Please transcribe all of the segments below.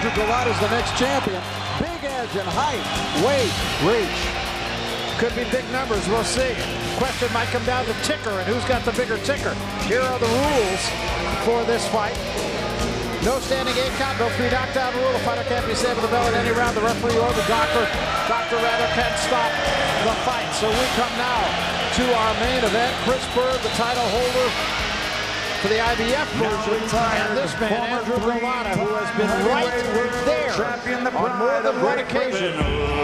Andrew Golota is the next champion. Big edge and height, weight, reach. Could be big numbers, we'll see. Question might come down to ticker and who's got the bigger ticker. Here are the rules for this fight. No standing 8 count, no 3 knockdown rule. The fighter can't be saved with the bell at any round. The referee or the doctor can stop the fight. So we come now to our main event. Chris Byrd, the title holder for the IBF version, and this man, Andrew Golota, who has been right there on more than one occasion,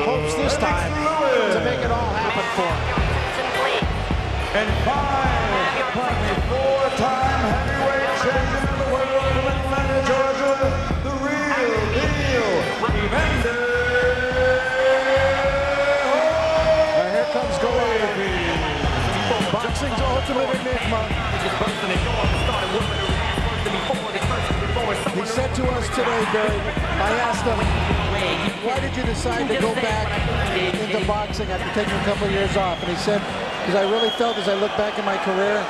hopes this time to make it all happen for him. And 4-time heavyweight champion of the world from Atlanta, Georgia, the real deal, Evander. Here comes Golota. Boxing's ultimate enigma. He said to us today, Byrd, I asked him, why did you decide to go back into boxing after taking a couple of years off? And he said, because I really felt as I look back in my career,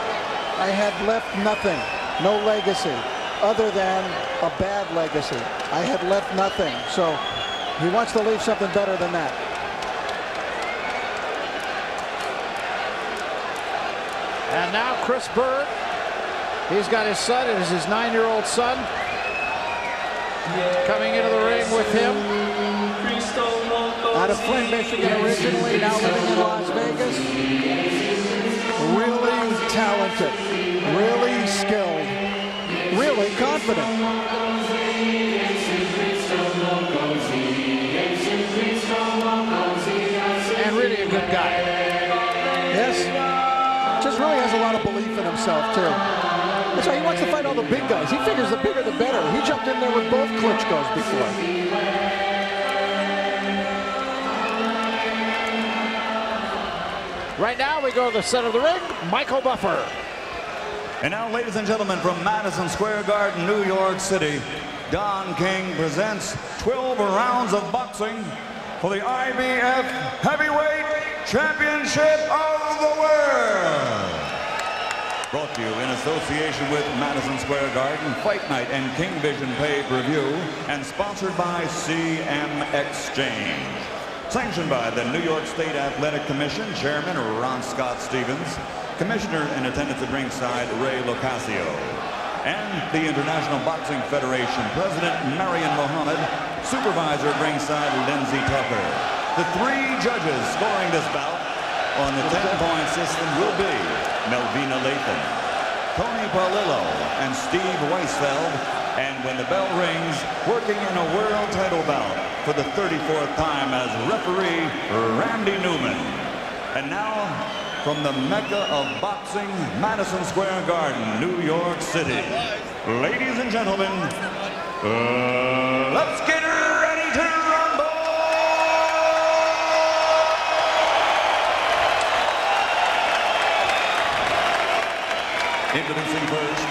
I had left nothing, no legacy, other than a bad legacy. I had left nothing. So he wants to leave something better than that. And now Chris Byrd, he's got his son, it is his 9-year-old son, coming into the ring with him. Out of Flint, Michigan originally, now living in Las Vegas. Really talented, really skilled, really confident. And really a good guy. Yes. Just really has a lot of belief in himself, too. That's why he wants to fight all the big guys. He figures the bigger the better. He jumped in there with both Klitschko's before. Right now we go to the center of the ring, Michael Buffer. And now, ladies and gentlemen, from Madison Square Garden, New York City, Don King presents 12 rounds of boxing for the IBF Heavyweight Championship of the World. Brought to you in association with Madison Square Garden, Fight Night and King Vision Pay-Per-View, and sponsored by CM Exchange. Sanctioned by the New York State Athletic Commission, Chairman Ron Scott Stevens, Commissioner in attendance at ringside, Ray Locascio, and the International Boxing Federation President, Marion Mohammed, Supervisor at ringside, Lindsey Tucker. The 3 judges scoring this bout on the 10-point system will be Melvina Lathan, Tony Paolillo, and Steve Weisfeld. And when the bell rings, working in a world title bout for the 34th time as referee, Randy Newman. And now, from the Mecca of boxing, Madison Square Garden, New York City. Ladies and gentlemen, let's get ready to rumble! Introducing first,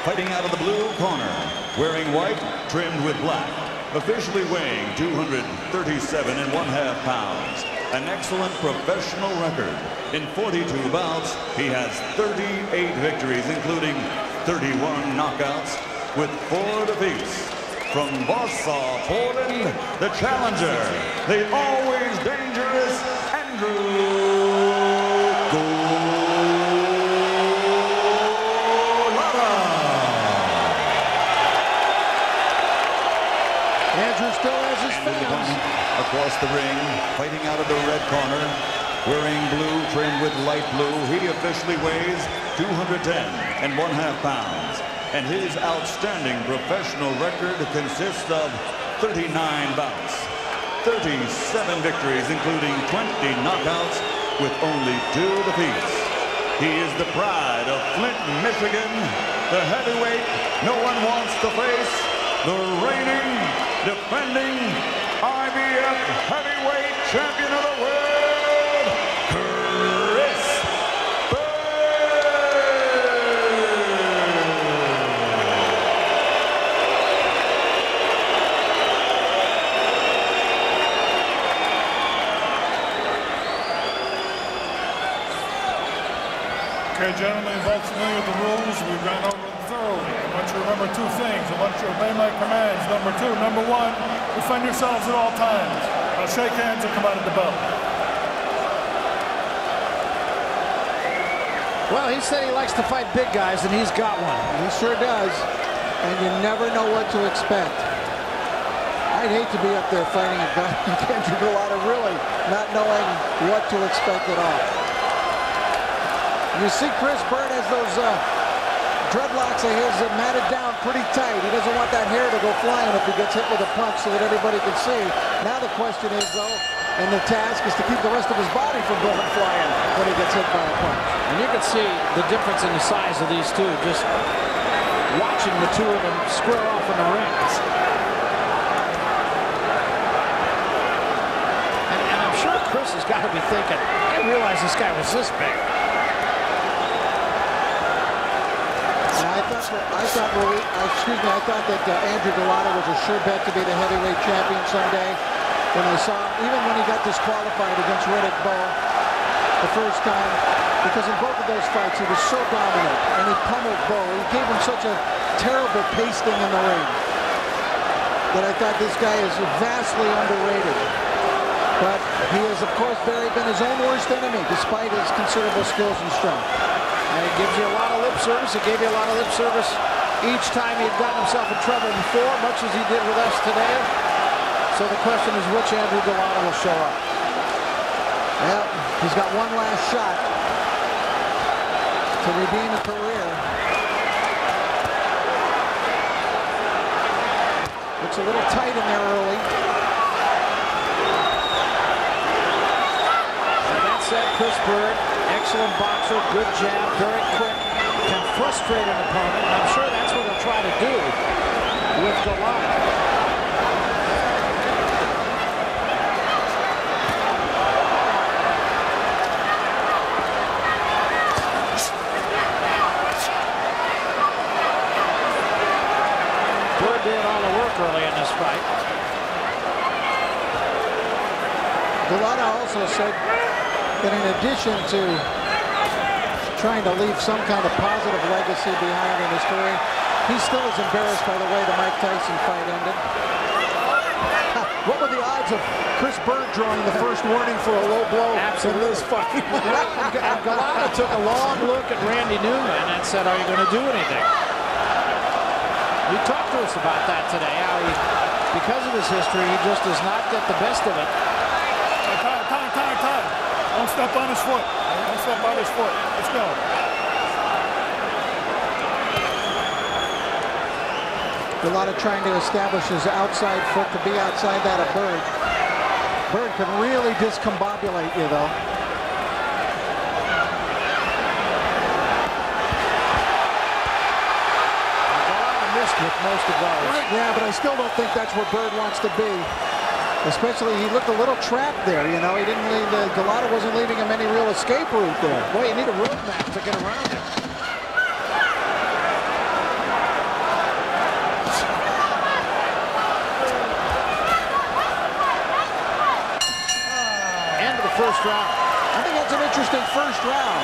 fighting out of the blue corner, wearing white, trimmed with black, officially weighing 237.5 pounds. An excellent professional record. In 42 bouts, he has 38 victories, including 31 knockouts, with 4 defeats. From Warsaw, Poland, the challenger, the always dangerous Andrew across the ring, fighting out of the red corner, wearing blue trimmed with light blue. He officially weighs 210.5 pounds. And his outstanding professional record consists of 39 bouts, 37 victories, including 20 knockouts, with only 2 defeats. He is the pride of Flint, Michigan, the heavyweight no one wants to face, the reigning, defending IBF Heavyweight Champion of the World, Chris Byrd. Okay, gentlemen, both familiar with the rules. We've gone over them thoroughly. I want you to remember two things. I want you to obey my commands. Number one, defend yourselves at all times. Now shake hands and come out of the belt. Well, he said he likes to fight big guys, and he's got one. He sure does. And you never know what to expect. I'd hate to be up there fighting a guy like Andrew Golota, really not knowing what to expect at all. You see Chris Byrd has those dreadlocks of his matted down pretty tight. He doesn't want that hair to go flying if he gets hit with a punch so that everybody can see. Now the question is, though, and the task is to keep the rest of his body from going flying when he gets hit by a punch. And you can see the difference in the size of these two, just watching the two of them square off in the rings. And I'm sure Chris has got to be thinking, I didn't realize this guy was this big. I thought that Andrew Golota was a sure bet to be the heavyweight champion someday. When I saw him, even when he got disqualified against Riddick Bowe the first time, because in both of those fights he was so dominant and he pummeled Bowe. He gave him such a terrible pasting in the ring that I thought this guy is vastly underrated. But he has, of course, Barry, been his own worst enemy despite his considerable skills and strength. And it gives you a lot of lip service. It gave you a lot of lip service each time he'd gotten himself in trouble before, much as he did with us today. So the question is, which Andrew Golota will show up? Well, he's got one last shot to redeem a career. Looks a little tight in there early. And that said, Chris Byrd, excellent boxer, good jab, very quick, can frustrate an opponent. And I'm sure that's what he'll try to do with Golota. Did all the work early in this fight. Golota also said that in addition to trying to leave some kind of positive legacy behind in his career, he still is embarrassed by the way the Mike Tyson fight ended. What were the odds of Chris Byrd drawing the first warning for a low blow in this fight? Golota took a long look at Randy Newman and said, "Are you going to do anything?" He talked to us about that today, how he, because of his history, he just does not get the best of it. Time. Don't step on his foot. Don't step on his foot. Let's go. Golota trying to establish his outside foot to be outside that of Byrd. Byrd can really discombobulate you, though. With most of those. Yeah, but I still don't think that's where Byrd wants to be. Especially, he looked a little trapped there, you know. He didn't leave, Golota wasn't leaving him any real escape route there. Boy, you need a roadmap to get around him. End of the first round. I think that's an interesting first round,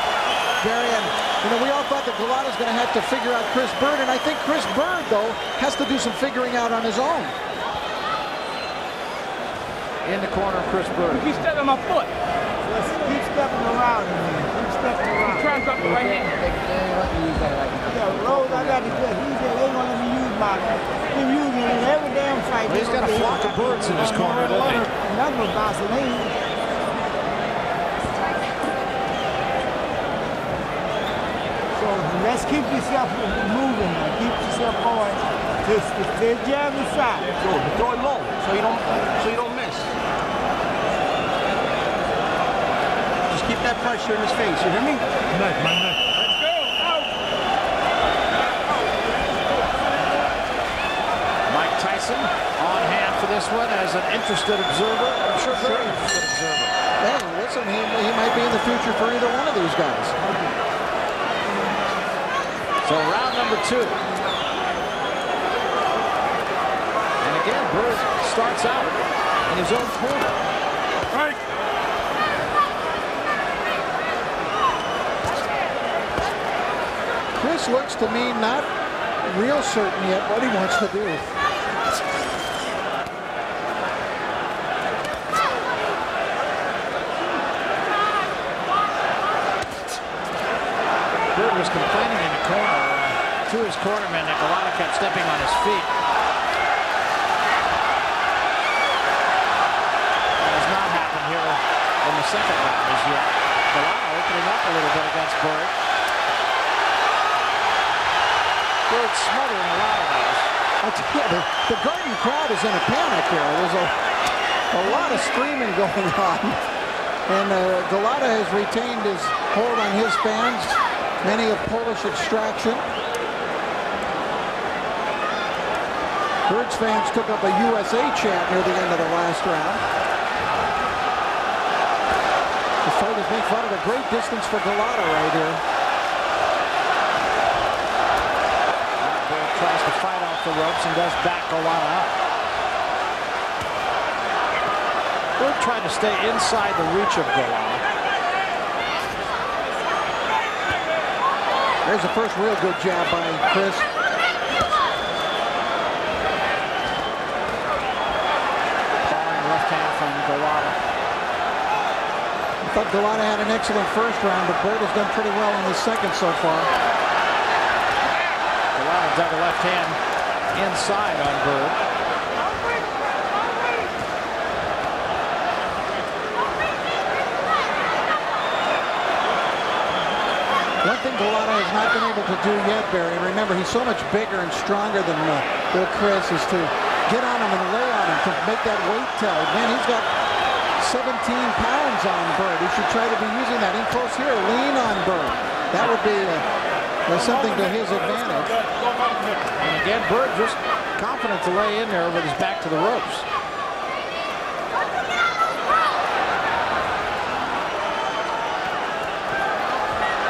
Barry. And, you know, we all thought that Golota's going to have to figure out Chris Byrd, and I think Chris Byrd, though, has to do some figuring out on his own. In the corner, Chris Byrd. Keep stepping my foot. Just keep stepping around. Keep stepping around. Try and drop the right hand. Yeah, Rose, I got to tell you, he said they want to be used by him. Been using it in every damn fight. Well, he's got a flock of birds in his corner, doesn't he? Number Vaseline. Let's keep yourself moving, man. Keep yourself going. Just jab inside. Throw it low so you don't miss. Just keep that pressure in his face. You hear me? Neck, my neck. Let's go. Out. Mike Tyson on hand for this one as an interested observer. I'm sure very interested observer. Hey, listen, he might be in the future for either one of these guys. So round number 2. And again, Byrd starts out in his own corner. Right. Chris looks to me not real certain yet what he wants to do. Byrd was complaining in the corner to his cornerman that Golota kept stepping on his feet. That has not happened here in the second round as yet. Golota opening up a little bit against Byrd. Byrd smothering a lot of those. The Garden crowd is in a panic here. There's a lot of screaming going on. And Golota has retained his hold on his fans, many of Polish extraction. Byrd's fans took up a USA chant near the end of the last round. The fight is being fought at a great distance for Golota right here. Byrd tries to fight off the ropes and does back Golota up. Byrd trying to stay inside the reach of Golota. There's the first real good jab by Chris. Falling left hand from Golota. I thought Golota had an excellent first round, but Byrd has done pretty well in the second so far. Golota dug a left hand inside on Byrd. One thing Golota has not been able to do yet, Barry, remember he's so much bigger and stronger than Bill Chris, is to get on him and lay on him to make that weight tell. Man, he's got 17 pounds on Byrd. He should try to be using that in close here. Lean on Byrd. That would be something to his advantage. And again, Byrd just confident to lay in there with his back to the ropes.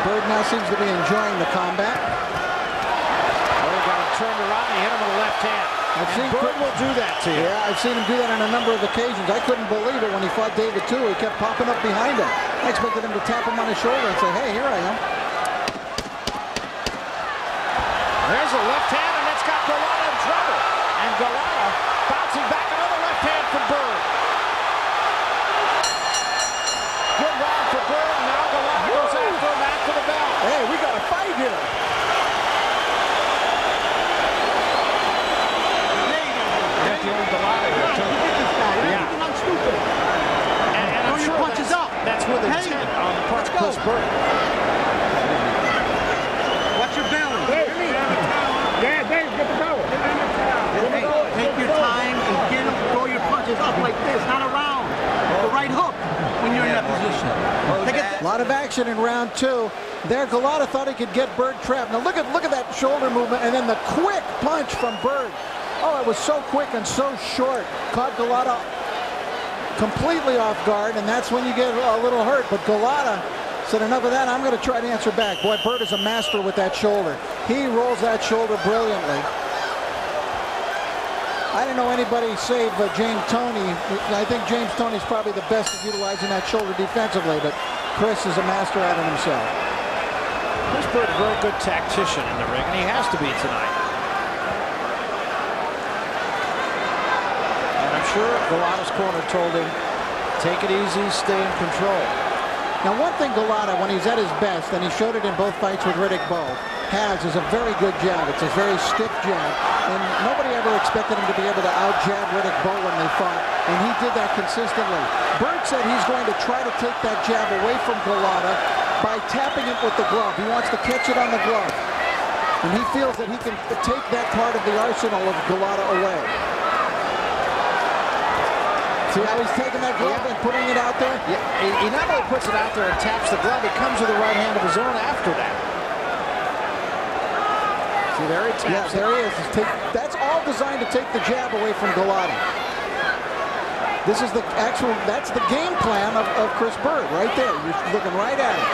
Byrd now seems to be enjoying the combat. Oh, he got him turned around. He hit him with a left hand. Byrd will do that to you. Yeah, I've seen him do that on a number of occasions. I couldn't believe it when he fought David too. He kept popping up behind him. I expected him to tap him on his shoulder and say, hey, here I am. There's a left hand, and it's got Golota in trouble. And Golota bouncing back, another left hand from Byrd. Good round for Byrd. Now Golota goes after him after the bell. Hey, we got a fight here. Get the old Golota here, too. Yeah. I'm stupid. And I'm sure punches up. That's with intent on the part of Chris Byrd. Watch your balance. Yeah, Dave, get the power. Hey, take your time and get him, throw your punches up like this, not around. The right hook when you're in that position. A lot of action in round two. There, Golota thought he could get Byrd trapped. Now look at that shoulder movement and then the quick punch from Byrd. Oh, it was so quick and so short. Caught Golota completely off guard, and that's when you get a little hurt. But Golota said, enough of that, I'm going to try to answer back. Boy, Byrd is a master with that shoulder. He rolls that shoulder brilliantly. I didn't know anybody save James Toney. I think James Toney's probably the best at utilizing that shoulder defensively, but Chris is a master at it himself. Chris Byrd, a real good tactician in the ring, and he has to be tonight. And I'm sure Golota's corner told him, take it easy, stay in control. Now, one thing Golota, when he's at his best, and he showed it in both fights with Riddick Bowe, has is a very good jab. It's a very stiff jab, and nobody ever expected him to be able to out-jab Riddick Bowe when they fought, and he did that consistently. Byrd said he's going to try to take that jab away from Golota by tapping it with the glove. He wants to catch it on the glove, and he feels that he can take that part of the arsenal of Golota away. See how he's taking that glove and putting it out there? Yeah, he not only puts it out there and taps the glove, he comes with the right hand of his own after that. See, there he taps. Yeah, there he is. That's all designed to take the jab away from Golota. This is that's the game plan of Chris Byrd right there. You're looking right at it.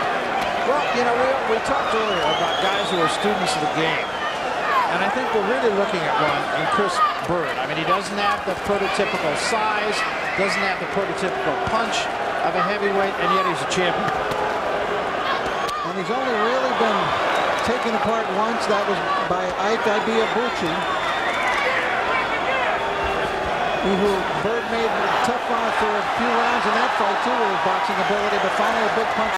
Well, you know, we talked earlier about guys who are students of the game. And I think we're really looking at one in Chris Byrd. I mean, he doesn't have the prototypical size, doesn't have the prototypical punch of a heavyweight, and yet he's a champion. And he's only really been taken apart once. That was by Ike Ibiabuchi, who Byrd made tough on for a few rounds in that fight too with his boxing ability, but finally a big punch.